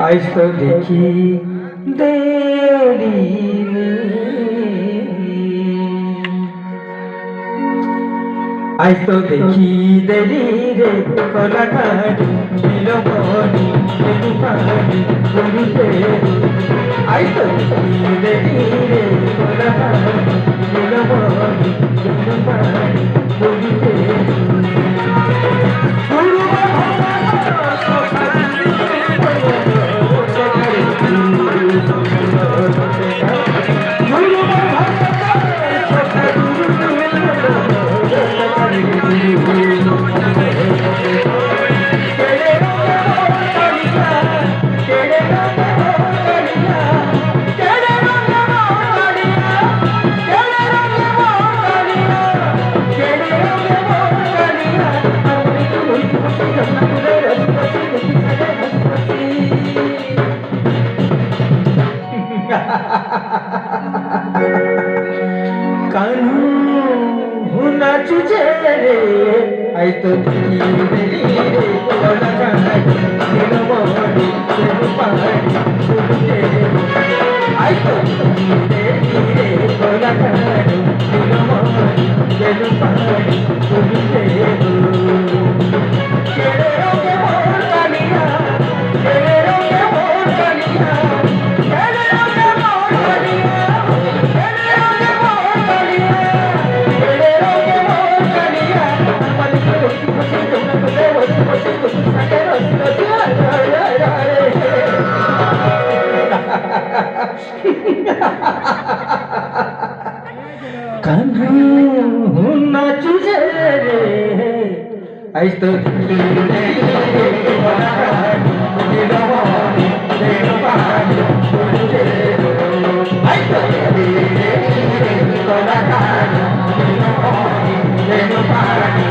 আজ তো দেখি দেরি রে, আজ তো দেখি দেরি রে কলাকারি নীলমণি বেনুপানি গুরুতে। আজ তো দেখি দেরি রে কলাকারি নীলমণি বেনুপানি গুরুতে। कानू नाचु रे आई तो धीरे धीरे कलाकारी नीलमणि बेनुपानी गुरुते। आई तो धीरे धीरे कलाकारी नीलमणि बेनुपानी गुरुते। केड़े रंगे मोर कालिया, केड़े रंगे मोर कालिया, केड़े रंगे मोर कालिया, केड़े रंगे मोर कालिया, केड़े रंगे मोर कालिया। मालिक रोटी बसे जमुना बसे वसी बसे कुछ सके रसी रसी आय आय आय। कान्हू नाचु रे आज तो धीरे धीरे कलाकारी नीलमणि बेनुपानी गुरुते। आज तो धीरे धीरे कलाकारी नीलमणि बेनुपानी